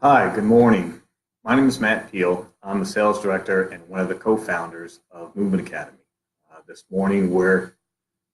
Hi, good morning. My name is Matt Peel. I'm the sales director and one of the co-founders of Movement Academy. This morning, we're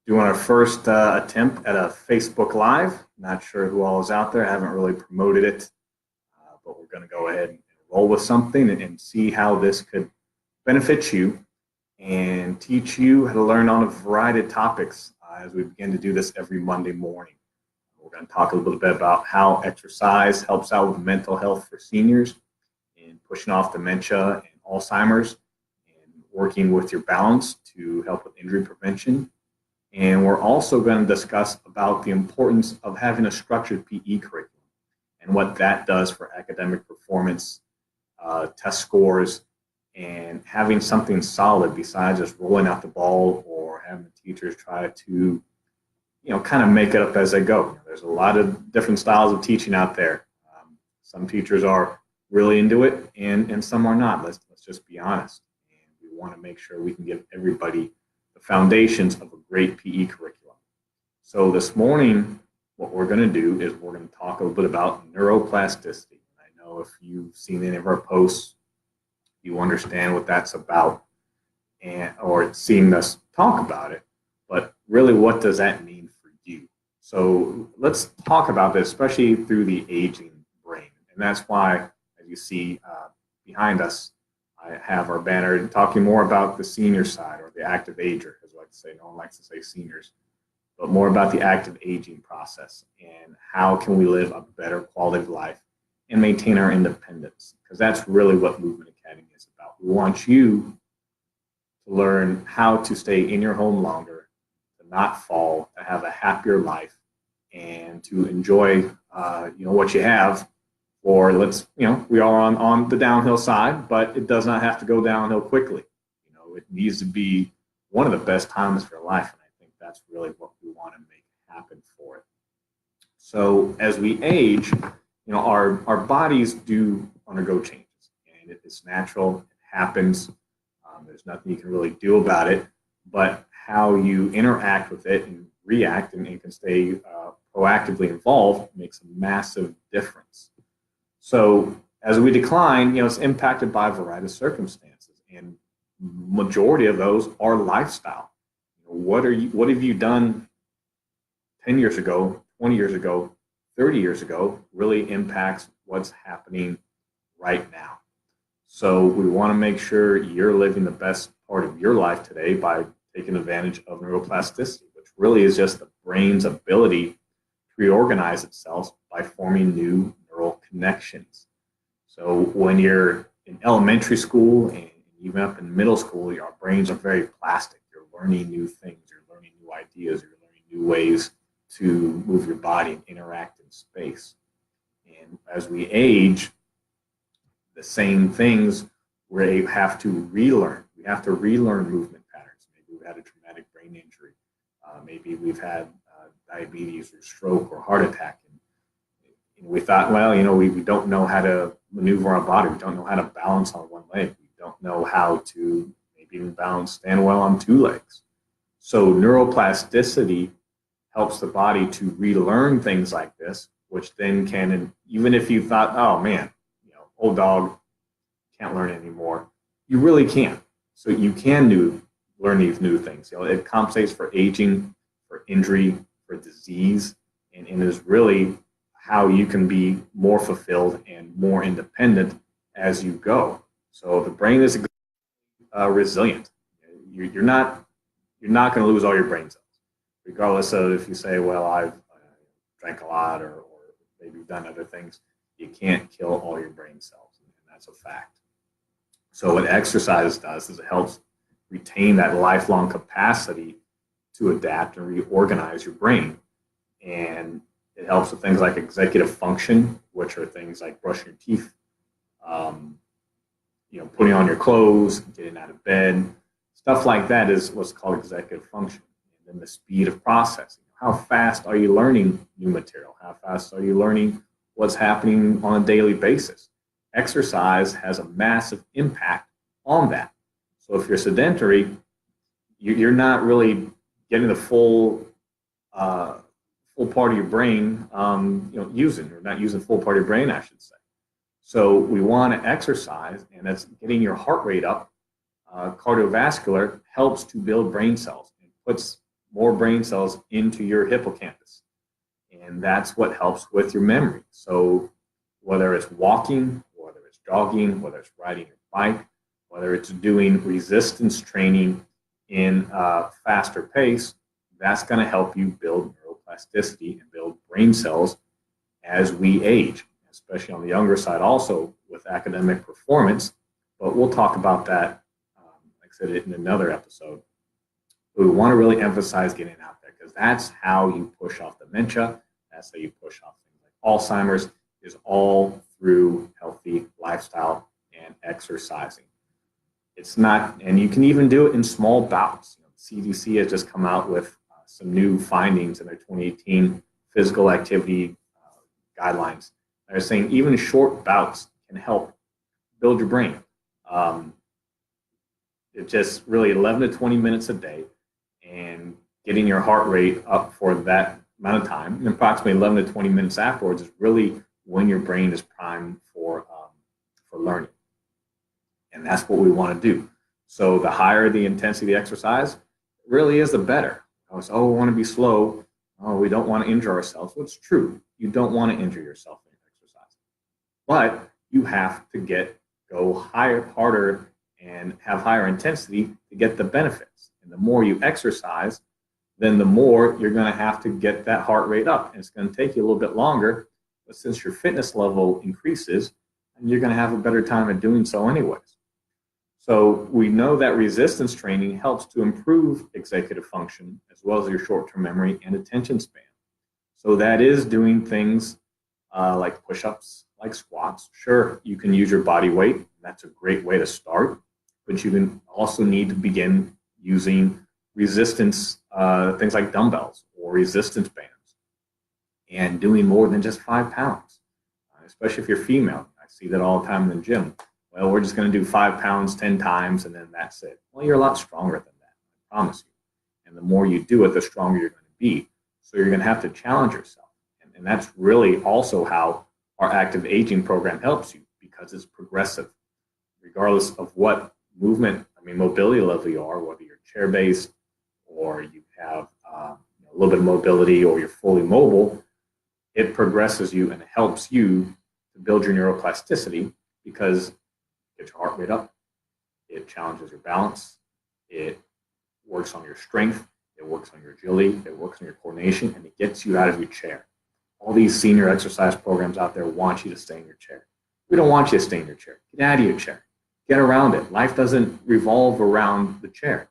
doing our first attempt at a Facebook Live. Not sure who all is out there. I haven't really promoted it, but we're going to go ahead and roll with something and see how this could benefit you and teach you how to learn on a variety of topics as we begin to do this every Monday morning. We're going to talk a little bit about how exercise helps out with mental health for seniors and pushing off dementia and Alzheimer's and working with your balance to help with injury prevention. And we're also going to discuss about the importance of having a structured PE curriculum and what that does for academic performance, test scores, and having something solid besides just rolling out the ball or having the teachers try to kind of make it up as they go. There's a lot of different styles of teaching out there. Some teachers are really into it, and some are not. Let's just be honest. And we want to make sure we can give everybody the foundations of a great PE curriculum. So this morning, what we're going to do is we're going to talk a little bit about neuroplasticity. I know if you've seen any of our posts, you understand what that's about, or seen us talk about it. But really, what does that mean for you? So let's talk about this, especially through the aging brain. And that's why, as you see behind us, I have our banner talking more about the senior side, or the active ager, as I like to say. No one likes to say seniors, but more about the active aging process and how can we live a better quality of life and maintain our independence, because that's really what Movement Academy is about. We want you to learn how to stay in your home longer, to not fall, to have a happier life, and to enjoy what you have. Or we are on the downhill side, but it does not have to go downhill quickly. It needs to be one of the best times of your life, and I think that's really what we want to make happen for it. So as we age, our bodies do undergo changes, and it's natural. It happens. There's nothing you can really do about it, but how you interact with it and react and can stay proactively involved makes a massive difference. So as we decline, it's impacted by a variety of circumstances, and majority of those are lifestyle. What have you done 10 years ago, 20 years ago, 30 years ago really impacts what's happening right now. So we want to make sure you're living the best part of your life today by taking advantage of neuroplasticity, which really is just the brain's ability to reorganize itself by forming new neural connections. So when you're in elementary school and even up in middle school, your brains are very plastic. You're learning new things, you're learning new ideas, you're learning new ways to move your body and interact in space. And as we age, the same things we have to relearn. We have to relearn movement patterns. Maybe we've had a traumatic brain injury. Maybe we've had diabetes or stroke or heart attack. And we thought, we don't know how to maneuver our body. We don't know how to balance on one leg. We don't know how to maybe even stand well on two legs. So neuroplasticity helps the body to relearn things like this, which then can, even if you thought, oh man, old dog, can't learn anymore, you really can. So you can learn these new things. It compensates for aging, for injury, for disease, and is really how you can be more fulfilled and more independent as you go. So the brain is resilient. You're not going to lose all your brain cells, regardless of if you say, well, I've drank a lot or maybe done other things. You can't kill all your brain cells, and that's a fact. So what exercise does is it helps retain that lifelong capacity to adapt and reorganize your brain. And it helps with things like executive function, which are things like brushing your teeth, putting on your clothes, getting out of bed. Stuff like that is what's called executive function. And then the speed of processing. How fast are you learning new material? How fast are you learning what's happening on a daily basis? Exercise has a massive impact on that. So if you're sedentary, you're not really getting the full part of your brain using, or not using full part of your brain, I should say. So we want to exercise, and that's getting your heart rate up. Cardiovascular helps to build brain cells and puts more brain cells into your hippocampus. And that's what helps with your memory. So whether it's walking, whether it's jogging, whether it's riding your bike, whether it's doing resistance training in a faster pace, that's going to help you build neuroplasticity and build brain cells as we age, especially on the younger side also with academic performance. But we'll talk about that, like I said, in another episode. But we want to really emphasize getting out there because that's how you push off dementia. That's how you push off things like Alzheimer's, is all through healthy lifestyle and exercising. It's not, and you can even do it in small bouts. The CDC has just come out with some new findings in their 2018 physical activity guidelines. They're saying even short bouts can help build your brain. It's just really 11 to 20 minutes a day and getting your heart rate up for that amount of time. And approximately 11 to 20 minutes afterwards is really when your brain is primed for learning. And that's what we want to do. So the higher the intensity of the exercise, really is the better. Oh, we want to be slow. Oh, we don't want to injure ourselves. Well, it's true. You don't want to injure yourself in exercise. But you have to go higher, harder, and have higher intensity to get the benefits. And the more you exercise, then the more you're going to have to get that heart rate up. And it's going to take you a little bit longer. But since your fitness level increases, you're going to have a better time at doing so anyways. So we know that resistance training helps to improve executive function as well as your short-term memory and attention span. So that is doing things like push-ups, like squats. Sure, you can use your body weight. That's a great way to start. But you can also need to begin using resistance, things like dumbbells or resistance bands, and doing more than just 5 pounds, especially if you're female. I see that all the time in the gym. Well, we're just going to do 5 pounds 10 times and then that's it. Well, you're a lot stronger than that, I promise you. And the more you do it, the stronger you're going to be. So you're going to have to challenge yourself. And that's really also how our active aging program helps you, because it's progressive. Regardless of what mobility level you are, whether you're chair-based or you have a little bit of mobility or you're fully mobile, it progresses you and helps you to build your neuroplasticity because get your heart rate up, it challenges your balance, it works on your strength, it works on your agility, it works on your coordination, and it gets you out of your chair. All these senior exercise programs out there want you to stay in your chair. We don't want you to stay in your chair. Get out of your chair. Get around it. Life doesn't revolve around the chair.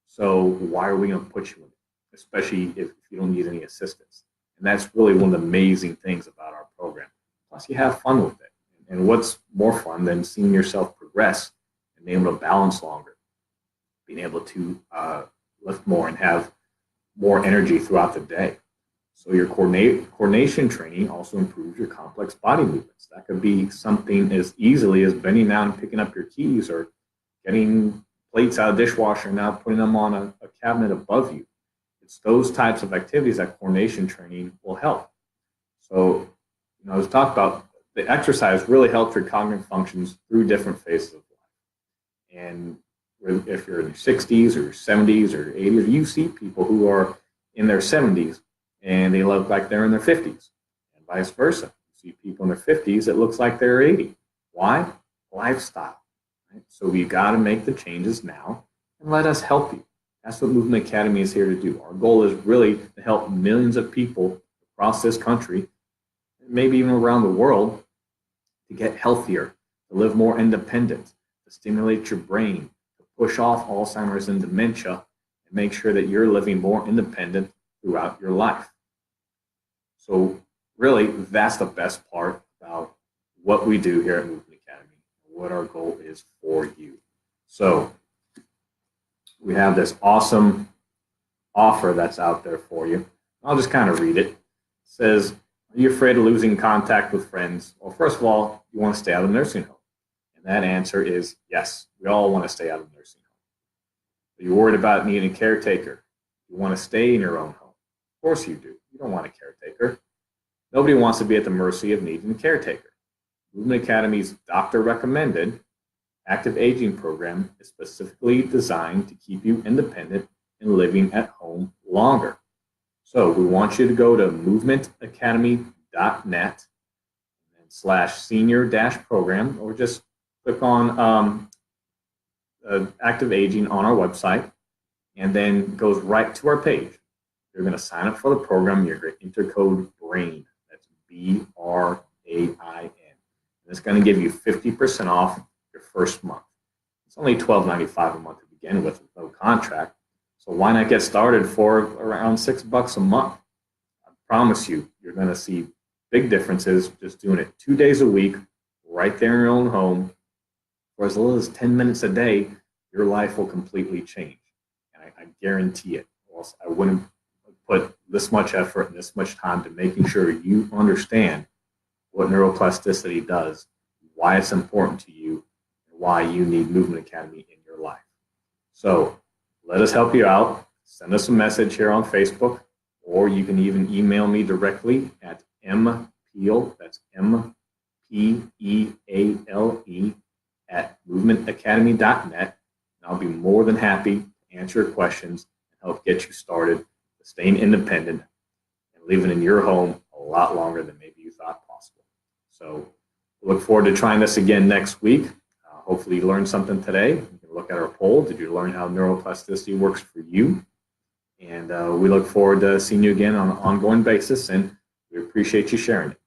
So why are we going to put you in it, especially if you don't need any assistance? And that's really one of the amazing things about our program. Plus, you have fun with it. And what's more fun than seeing yourself progress and being able to balance longer, being able to lift more and have more energy throughout the day. So your coordination training also improves your complex body movements. That could be something as easily as bending down and picking up your keys, or getting plates out of the dishwasher and now putting them on a cabinet above you. It's those types of activities that coordination training will help. So, as we talked about, the exercise really helps your cognitive functions through different phases of life. And if you're in your 60s or 70s or 80s, you see people who are in their 70s and they look like they're in their 50s, and vice versa. You see people in their 50s, it looks like they're 80. Why? Lifestyle. Right? So we've got to make the changes now and let us help you. That's what Movement Academy is here to do. Our goal is really to help millions of people across this country, maybe even around the world, to get healthier, to live more independent, to stimulate your brain, to push off Alzheimer's and dementia, and make sure that you're living more independent throughout your life. So really, that's the best part about what we do here at Movement Academy, what our goal is for you. So we have this awesome offer that's out there for you. I'll just kind of read it. It says, are you afraid of losing contact with friends? Well, first of all, you want to stay out of the nursing home. And that answer is yes. We all want to stay out of the nursing home. Are you worried about needing a caretaker? You want to stay in your own home? Of course you do. You don't want a caretaker. Nobody wants to be at the mercy of needing a caretaker. Movement Academy's doctor-recommended active aging program is specifically designed to keep you independent and living at home longer. So we want you to go to movementacademy.net / senior-program, or just click on active aging on our website, and then goes right to our page. You're going to sign up for the program. You're going to enter code BRAIN. That's BRAIN. It's going to give you 50% off your first month. It's only $12.95 a month to begin with no contract. So why not get started for around $6 a month? I promise you, you're going to see big differences just doing it 2 days a week, right there in your own home. For as little as 10 minutes a day, your life will completely change. And I guarantee it. Or else I wouldn't put this much effort and this much time to making sure you understand what neuroplasticity does, why it's important to you, and why you need Movement Academy in your life. So let us help you out. Send us a message here on Facebook, or you can even email me directly at mpeale, that's MPEALE, at movementacademy.net. And I'll be more than happy to answer your questions and help get you started with staying independent and living in your home a lot longer than maybe you thought possible. So look forward to trying this again next week. Hopefully you learned something today. You can look at our poll. Did you learn how neuroplasticity works for you? And we look forward to seeing you again on an ongoing basis, and we appreciate you sharing it.